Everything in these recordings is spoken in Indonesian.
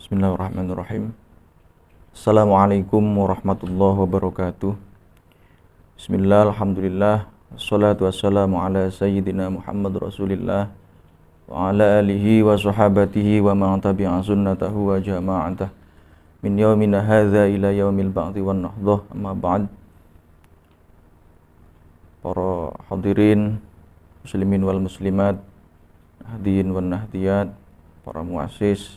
Bismillahirrahmanirrahim. Assalamualaikum warahmatullahi wabarakatuh. Bismillah, alhamdulillah, wassalatu wassalamu ala sayyidina Muhammad Rasulillah wa ala alihi wa sahabatihi wa man tabi'a sunnatahu wa jama'atah min yaumina hadza ila yaumil ba'thi wan nahdhah, amma ba'd. Para hadirin muslimin wal muslimat, nahdin wan nahdiyat, para muassis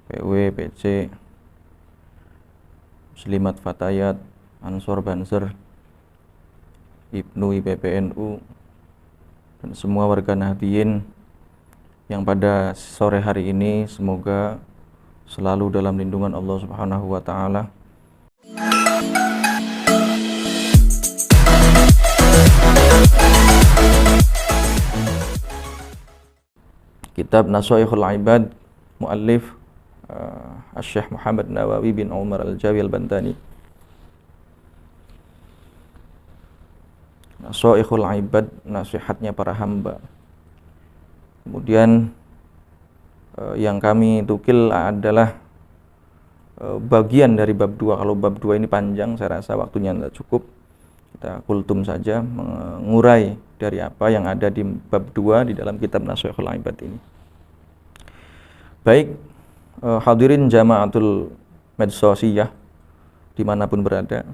PW, PC, Muslimat Fatayat, Ansor Banser, Ibnu IPPNU, dan semua warga Nahdien yang pada sore hari ini semoga selalu dalam lindungan Allah Subhanahu wa taala. Kitab Nashaihul Ibad, muallif Syekh Muhammad Nawawi bin Umar Al-Jawi Al-Bantani. Nashaihul Ibad, nasihatnya para hamba. Kemudian yang kami tukil adalah bagian dari bab 2. Kalau bab 2 ini panjang, saya rasa waktunya tidak cukup. Kita kultum saja mengurai dari apa yang ada di bab 2 di dalam kitab Nashaihul Ibad ini. Baik, hadirin jamaatul medsosiyah dimanapun berada,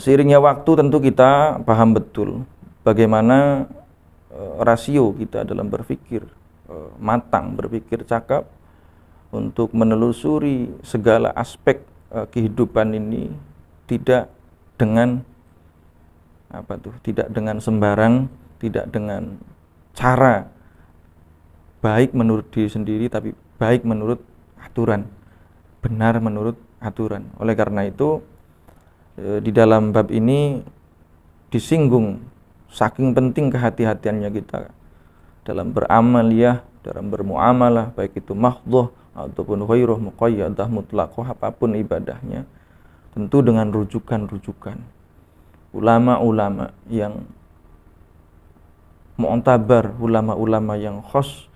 seiringnya waktu tentu kita paham betul bagaimana rasio kita dalam berpikir matang, berpikir cakap untuk menelusuri segala aspek kehidupan ini tidak dengan tidak dengan sembarang, tidak dengan cara baik menurut diri sendiri, tapi baik menurut aturan, benar menurut aturan. Oleh karena itu di dalam bab ini disinggung saking penting kehati-hatiannya kita dalam beramaliyah, dalam bermuamalah, baik itu mahdhah ataupun ghairuh muqayyadah mutlaqah, apapun ibadahnya, tentu dengan rujukan-rujukan ulama-ulama yang mu'tabar, ulama-ulama yang khos.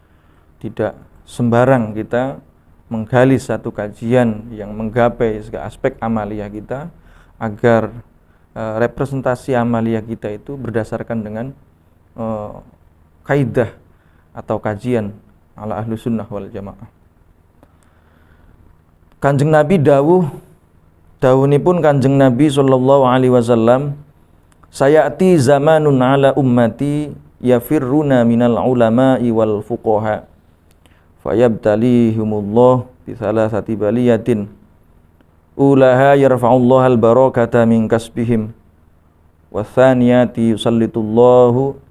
Tidak sembarang kita menggali satu kajian yang menggapai segala aspek amaliyah kita, agar representasi amaliyah kita itu berdasarkan dengan kaidah atau kajian ala ahlu sunnah wal jamaah. Kanjeng Nabi dawuhipun Kanjeng Nabi sallallahu alaihi wasallam, sayati zamanun ala ummati yafirruna minal ulama'i wal fuqaha fayabtalihumullah bisalasati baliyatin ulaha yarfa'ullah al-barakata min kasbihim wa thaniyati yusallitullahu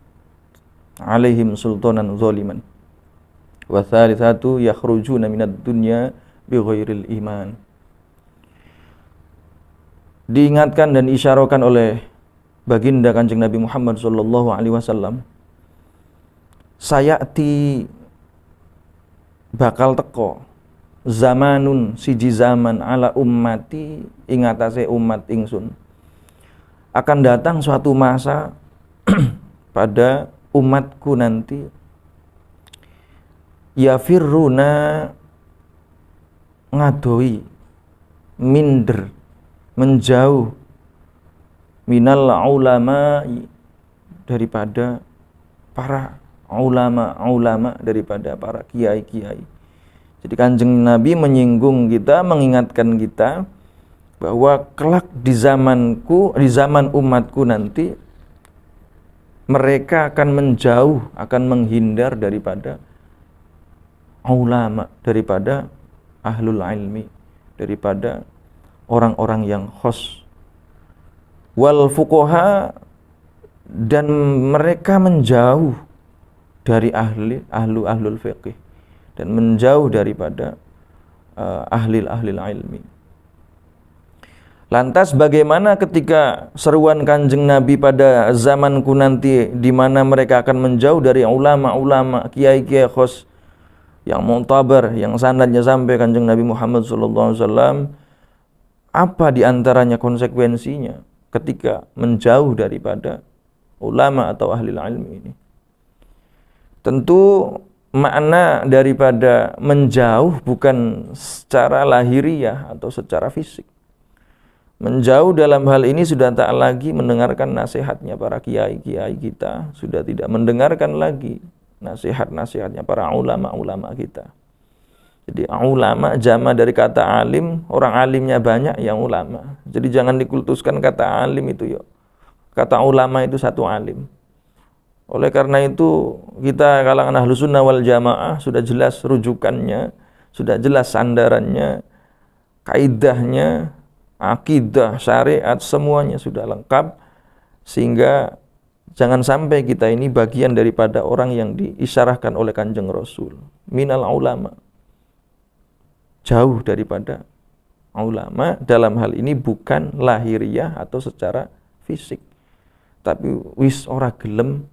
alaihim sultanan zaliman wa thalithatu yakhrujuna minad dunya bighairil iman. Diingatkan dan isyarakan oleh baginda Kanjeng Nabi Muhammad sallallahu alaihi wasallam, sayati bakal teko zamanun siji zaman ala ummati ing atase umat ingsun, akan datang suatu masa pada umatku nanti yafirruna ngadoi, minder, menjauh minal ulama, daripada para ulama, daripada para kiai-kiai. Jadi Kanjeng Nabi menyinggung kita, mengingatkan kita bahwa kelak di zaman umatku nanti mereka akan menjauh, akan menghindar daripada ulama, daripada ahlul ilmi, daripada orang-orang yang khos, wal fuqaha, dan mereka menjauh dari ahlul fiqih, dan menjauh daripada ahlil ilmi. Lantas bagaimana ketika seruan Kanjeng Nabi pada zamanku nanti, di mana mereka akan menjauh dari ulama-ulama, kiai-kiai khos yang mu'tabar, yang sanadnya sampai Kanjeng Nabi Muhammad SAW? Apa diantaranya konsekuensinya ketika menjauh daripada ulama atau ahli ilmi ini? Tentu makna daripada menjauh bukan secara lahiriah atau secara fisik. Menjauh dalam hal ini sudah tak lagi mendengarkan nasihatnya para kiai-kiai kita, sudah tidak mendengarkan lagi nasihat-nasihatnya para ulama-ulama kita. Jadi ulama jama dari kata alim, orang alimnya banyak yang ulama. Jadi jangan dikultuskan kata alim itu yuk. Kata ulama itu satu alim. Oleh karena itu kita kalangan Ahlus Sunnah wal Jamaah sudah jelas rujukannya, sudah jelas sandarannya, kaidahnya, akidah, syariat, semuanya sudah lengkap, sehingga jangan sampai kita ini bagian daripada orang yang diisyarahkan oleh Kanjeng Rasul. Minal ulama. Jauh daripada ulama dalam hal ini bukan lahiriah atau secara fisik. Tapi wis ora gelem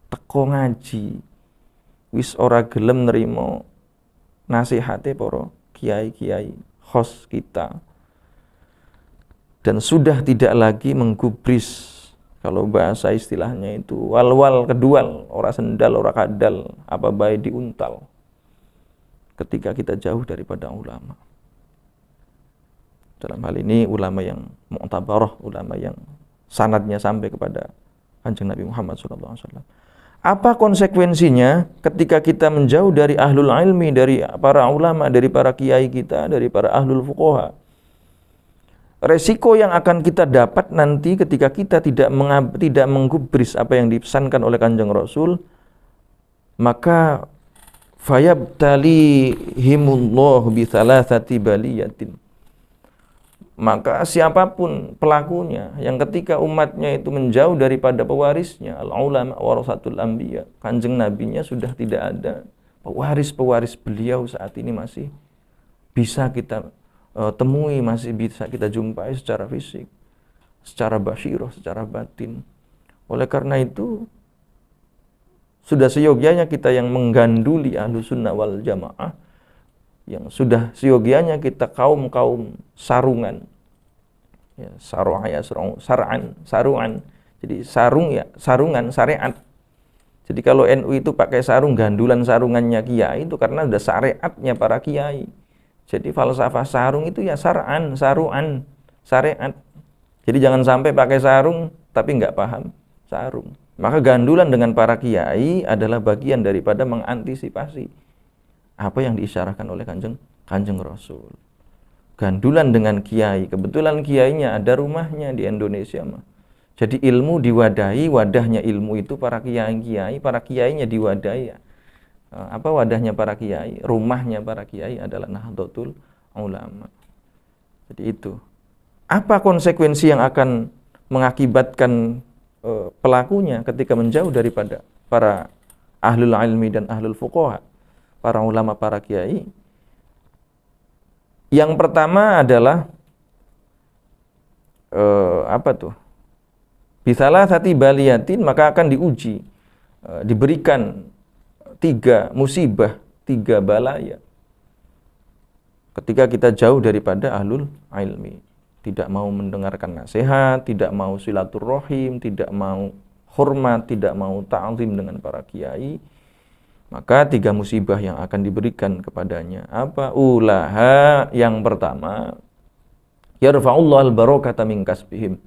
teko ngaji. Wis ora gelem nerimo nasihate para kiai-kiai khos kita. Dan sudah tidak lagi menggubris, kalau bahasa istilahnya itu wal-wal kedual, ora sendal ora kadal, apa bae diuntal. Ketika kita jauh daripada ulama. Dalam hal ini ulama yang mu'tabarah, ulama yang sanadnya sampai kepada Kanjeng Nabi Muhammad SAW. Apa konsekuensinya ketika kita menjauh dari ahlul ilmi, dari para ulama, dari para kiai kita, dari para ahlul fuqaha? Resiko yang akan kita dapat nanti ketika kita tidak menggubris apa yang dipesankan oleh Kanjeng Rasul, maka fayabtalihimullahu bi thalathati baliyatin. Maka siapapun pelakunya yang ketika umatnya itu menjauh daripada pewarisnya, al-ulama warasatul anbiya, Kanjeng Nabinya sudah tidak ada, pewaris-pewaris beliau saat ini masih bisa kita temui, masih bisa kita jumpai secara fisik, secara basyirah, secara batin. Oleh karena itu sudah seyogianya kita yang mengganduli Ahlus Sunnah wal Jamaah, yang sudah seyogianya kita kaum-kaum sarungan, ya, saruan. Jadi sarung ya, sarungan syariat. Jadi kalau NU itu pakai sarung, gandulan sarungannya kiai itu karena udah syariatnya para kiai. Jadi falsafah sarung itu ya saruan, syariat. Jadi jangan sampai pakai sarung tapi nggak paham sarung. Maka gandulan dengan para kiai adalah bagian daripada mengantisipasi apa yang diisyarahkan oleh Kanjeng Rasul. Gandulan dengan kiai, kebetulan kiainya ada rumahnya di Indonesia mah. Jadi ilmu diwadahi, wadahnya ilmu itu para kiai-kiai, para kiainya diwadahi. Apa wadahnya para kiai? Rumahnya para kiai adalah Nahdlatul Ulama. Jadi itu. Apa konsekuensi yang akan mengakibatkan pelakunya ketika menjauh daripada para ahlul ilmi dan ahlul fuqaha, para ulama, para kiai? Yang pertama adalah bisalah sati baliyatin, maka akan diuji, diberikan 3 musibah, 3 balaya. Ketika kita jauh daripada ahlul ilmi, tidak mau mendengarkan nasihat, tidak mau silaturahim, tidak mau hormat, tidak mau ta'zim dengan para kiai, maka 3 musibah yang akan diberikan kepadanya. Apa? Ulaha, yang pertama, yarfa'ullahu al-barakata min kasbihim.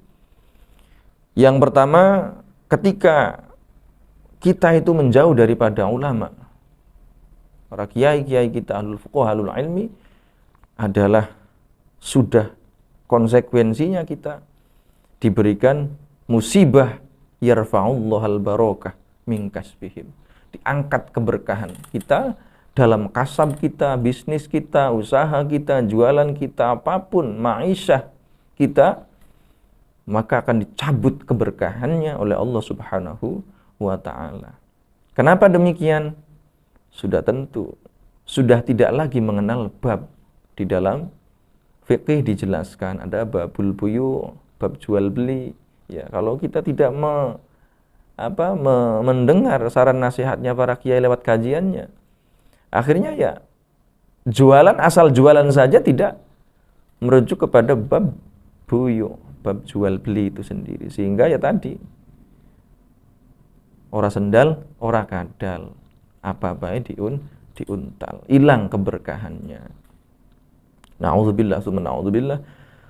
Yang pertama, ketika kita itu menjauh daripada ulama, para kiai-kiai kita, ahlul fuqaha, ahlul ilmi, adalah sudah konsekuensinya kita diberikan musibah yarfa'ullahu al-barakah min kasbihim. Diangkat keberkahan kita dalam kasab kita, bisnis kita, usaha kita, jualan kita, apapun, ma'isyah kita, maka akan dicabut keberkahannya oleh Allah Subhanahu wa ta'ala. Kenapa demikian? Sudah tentu, sudah tidak lagi mengenal bab. Di dalam fikih dijelaskan ada babul buyu, bab jual beli. Ya, kalau kita tidak mendengar saran nasihatnya para kiai lewat kajiannya, akhirnya ya jualan, asal jualan saja tidak merujuk kepada bab buyu, bab jual beli itu sendiri. Sehingga ya tadi, ora sendal, ora kadal, apa-apa diuntal, hilang keberkahannya. Na'udzubillah tsumma na'udzubillah.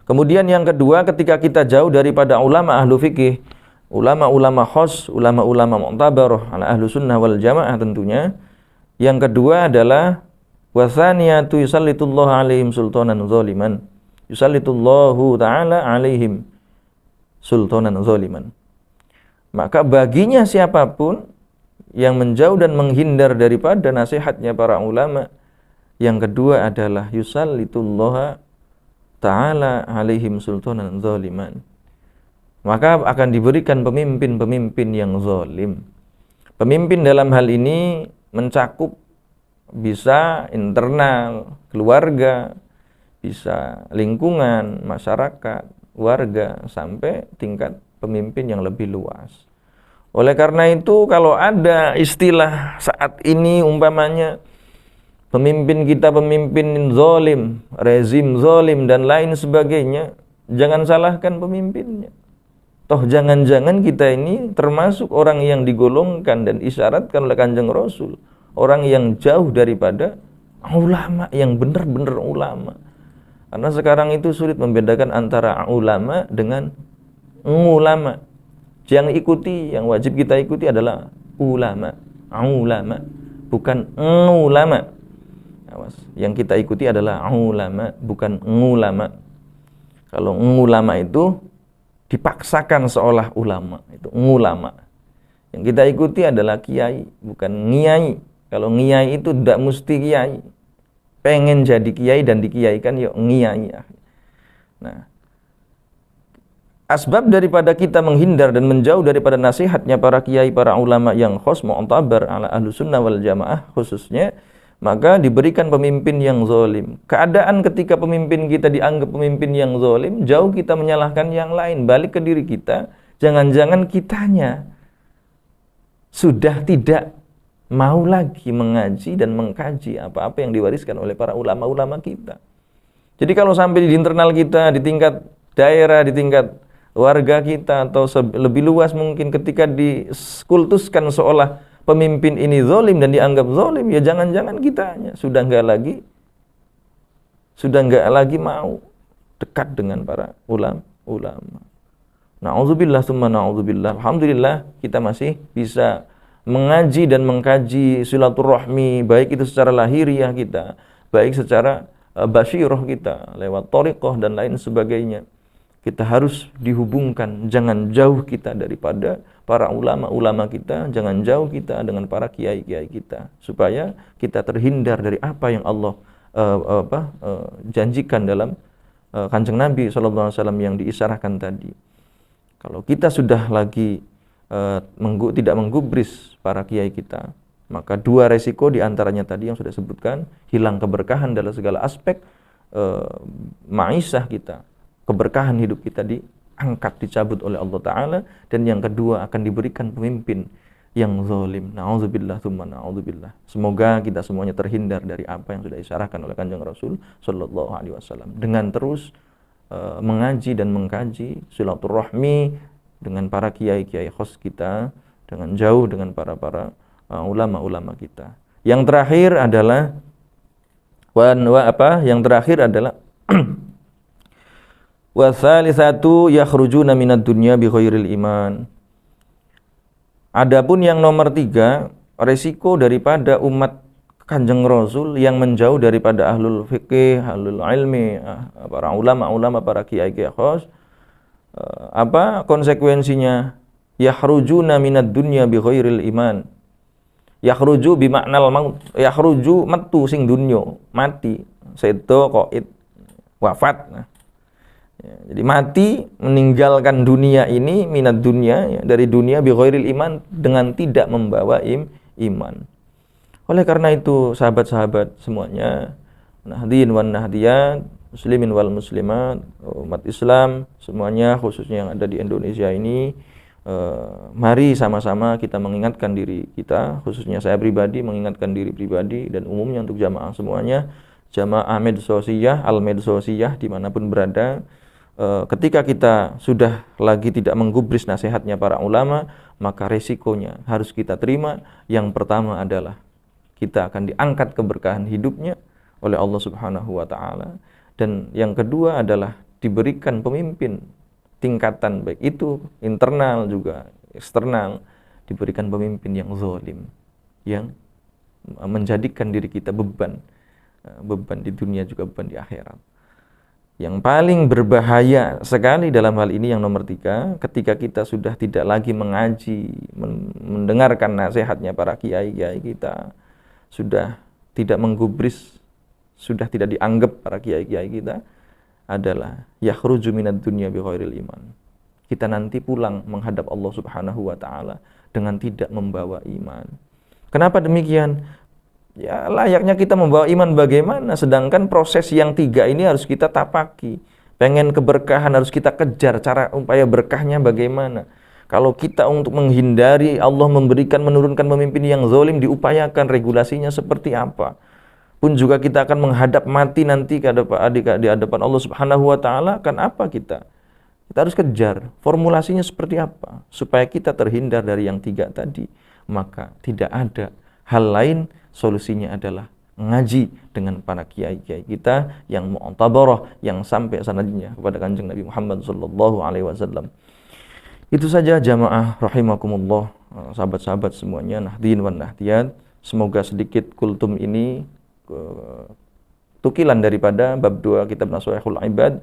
Kemudian yang kedua, ketika kita jauh daripada ulama ahlu fikih, ulama-ulama khos, ulama-ulama mu'tabarah ala ahlu sunnah wal jamaah tentunya, yang kedua adalah wasaniyatu yusallitullahu alaihim sultanan zaliman. Yusallitullahu ta'ala alaihim sultanan zaliman. Maka baginya siapapun yang menjauh dan menghindar daripada nasihatnya para ulama, yang kedua adalah yusallitullahu ta'ala alaihim sultanan zaliman. Maka akan diberikan pemimpin-pemimpin yang zalim. Pemimpin dalam hal ini mencakup bisa internal, keluarga, bisa lingkungan, masyarakat, warga, sampai tingkat pemimpin yang lebih luas. Oleh karena itu, kalau ada istilah saat ini umpamanya pemimpin kita pemimpin zalim, rezim zalim dan lain sebagainya, jangan salahkan pemimpinnya. Toh jangan-jangan kita ini termasuk orang yang digolongkan dan isyaratkan oleh Kanjeng Rasul, orang yang jauh daripada ulama, yang benar-benar ulama. Karena sekarang itu sulit membedakan antara ulama dengan ulama. Yang ikuti, yang wajib kita ikuti adalah ulama, bukan ulama. Yang kita ikuti adalah ulama, bukan ulama. Kalau ulama itu dipaksakan seolah ulama, itu ulama. Yang kita ikuti adalah kiai, bukan ngiyai. Kalau ngiyai itu tidak mesti kiai. Pengen jadi kiai dan dikiaikan yuk ngiyai. Nah, asbab daripada kita menghindar dan menjauh daripada nasihatnya para kiai, para ulama yang khos mu'tabar ala ahlus sunnah wal jamaah khususnya, maka diberikan pemimpin yang zalim. Keadaan ketika pemimpin kita dianggap pemimpin yang zalim, jauh kita menyalahkan yang lain, balik ke diri kita. Jangan-jangan kitanya sudah tidak mau lagi mengaji dan mengkaji apa-apa yang diwariskan oleh para ulama-ulama kita. Jadi kalau sampai di internal kita, di tingkat daerah, di tingkat warga kita, atau lebih luas mungkin, ketika dikultuskan seolah pemimpin ini zalim dan dianggap zalim, ya jangan-jangan kitanya sudah nggak lagi mau dekat dengan para ulama. Na'udzubillah tsumma na'udzubillah. Alhamdulillah kita masih bisa mengaji dan mengkaji silaturahmi, baik itu secara lahiriah kita, baik secara basyirah kita lewat thariqah dan lain sebagainya. Kita harus dihubungkan, jangan jauh kita daripada para ulama-ulama kita, jangan jauh kita dengan para kiai-kiai kita, supaya kita terhindar dari apa yang Allah janjikan dalam Kanjeng Nabi SAW yang diisyaratkan tadi. Kalau kita sudah lagi tidak menggubris para kiai kita, maka dua resiko diantaranya tadi yang sudah disebutkan, hilang keberkahan dalam segala aspek ma'isyah kita, keberkahan hidup kita diangkat, dicabut oleh Allah Ta'ala. Dan yang kedua, akan diberikan pemimpin yang zalim. Na'udzubillah tsumma na'udzubillah. Semoga kita semuanya terhindar dari apa yang sudah disyarahkan oleh Kanjeng Rasul sallallahu alaihi wasallam, dengan terus mengaji dan mengkaji silaturahmi dengan para kiai-kiai khos kita, dengan jauh dengan para ulama-ulama kita. Yang terakhir adalah wa tsalitsatu yakhrujuna minad dunya bi ghairil iman. Adapun yang nomor 3, resiko daripada umat Kanjeng Rasul yang menjauh daripada ahlul fikih, ahlul ilmi, para ulama-ulama, para kiai-kiai khos, apa konsekuensinya? Yakhrujuna minad dunya bi ghairil iman. Yakhruju bi maknal maut. Yakhruju metu sing dunyo, mati. Sedo qaid, wafat. Nah, jadi mati, meninggalkan dunia ini, minat dunia, dari dunia bi ghairil iman, dengan tidak membawa iman. Oleh karena itu sahabat-sahabat semuanya, nahdin wan nahdiyat, muslimin wal muslimat, umat Islam semuanya, khususnya yang ada di Indonesia ini, mari sama-sama kita mengingatkan diri kita, khususnya saya pribadi mengingatkan diri pribadi dan umumnya untuk jamaah semuanya, jamaah medsosiyah, al-medsosiyah dimanapun berada. Ketika kita sudah lagi tidak menggubris nasihatnya para ulama, maka resikonya harus kita terima. Yang pertama adalah kita akan diangkat keberkahan hidupnya oleh Allah Subhanahu wa taala. Dan yang kedua adalah diberikan pemimpin tingkatan baik itu internal juga eksternal, diberikan pemimpin yang zalim, yang menjadikan diri kita beban di dunia juga beban di akhirat. Yang paling berbahaya sekali dalam hal ini yang nomor 3, ketika kita sudah tidak lagi mengaji, mendengarkan nasihatnya para kiai-kiai kita, sudah tidak menggubris, sudah tidak dianggap para kiai-kiai kita, adalah yakhruju minad dunya bi ghairil iman. Kita nanti pulang menghadap Allah Subhanahu wa taala dengan tidak membawa iman. Kenapa demikian? Ya layaknya kita membawa iman bagaimana, sedangkan proses yang 3 ini harus kita tapaki. Pengen keberkahan harus kita kejar, cara upaya berkahnya bagaimana. Kalau kita untuk menghindari Allah menurunkan pemimpin yang zalim, diupayakan regulasinya seperti apa. Pun juga kita akan menghadap mati nanti di hadapan Allah Subhanahu wa taala, kan apa kita? Kita harus kejar formulasinya seperti apa supaya kita terhindar dari yang 3 tadi. Maka tidak ada hal lain, solusinya adalah ngaji dengan para kiai-kiai kita yang mu'tabarah, yang sampai sanadnya kepada Kanjeng Nabi Muhammad sallallahu alaihi wasallam. Itu saja jamaah rahimakumullah, sahabat-sahabat semuanya, nahdin wan nahdiyat. Semoga sedikit kultum ini tukilan daripada bab 2 kitab Nashihul Ibad,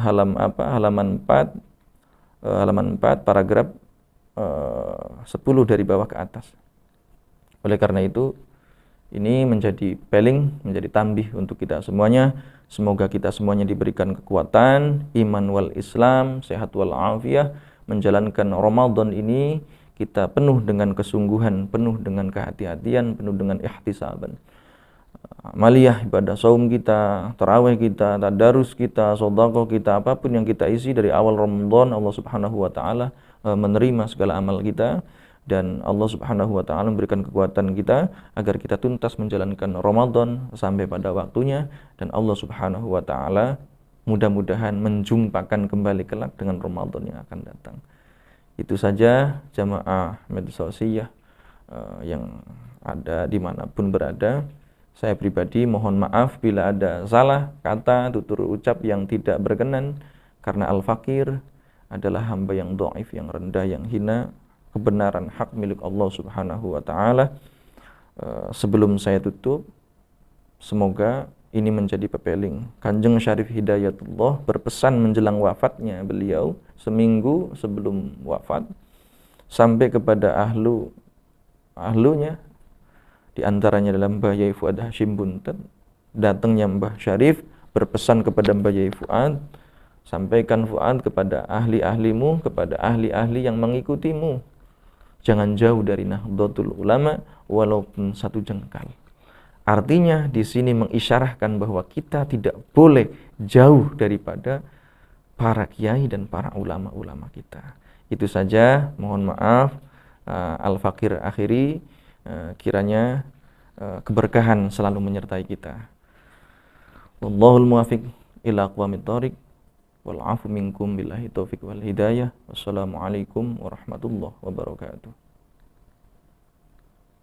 halaman 4 paragraf 10 dari bawah ke atas. Oleh karena itu, ini menjadi peling, menjadi tambih untuk kita semuanya. Semoga kita semuanya diberikan kekuatan, iman wal Islam, sehat wal afiyah, menjalankan Ramadan ini kita penuh dengan kesungguhan, penuh dengan kehati-hatian, penuh dengan ihtisaban. Amaliyah, ibadah saum kita, tarawih kita, tadarus kita, sedekah kita, apapun yang kita isi dari awal Ramadan, Allah Subhanahu wa taala menerima segala amal kita. Dan Allah Subhanahu wa taala memberikan kekuatan kita agar kita tuntas menjalankan Ramadan sampai pada waktunya, dan Allah Subhanahu wa taala mudah-mudahan menjumpakan kembali kelak dengan Ramadan yang akan datang. Itu saja jamaah Medsosiyah yang ada dimanapun berada. Saya pribadi mohon maaf bila ada salah kata, tutur ucap yang tidak berkenan, karena al-fakir adalah hamba yang dhaif, yang rendah, yang hina. Kebenaran hak milik Allah Subhanahu wa taala. Sebelum saya tutup, semoga ini menjadi pepeling. Kanjeng Syarif Hidayatullah berpesan menjelang wafatnya beliau, seminggu sebelum wafat, sampai kepada ahlunya, di antaranya dalam Mbah Yai Fuad Hashim Buntet. Datangnya Mbah Syarif berpesan kepada Mbah Yai Fuad, sampaikan Fuad kepada ahli-ahlimu, kepada ahli-ahli yang mengikutimu, jangan jauh dari Nahdlatul Ulama walaupun 1 jengkal. Artinya di sini mengisyarahkan bahwa kita tidak boleh jauh daripada para kiai dan para ulama-ulama kita. Itu saja, mohon maaf. Al-Fakir akhiri, kiranya keberkahan selalu menyertai kita. Wallahul muwafiq ila aqwamit thoriq, wal afu minkum billahi taufiq wal hidayah. Wassalamualaikum warahmatullahi wabarakatuh.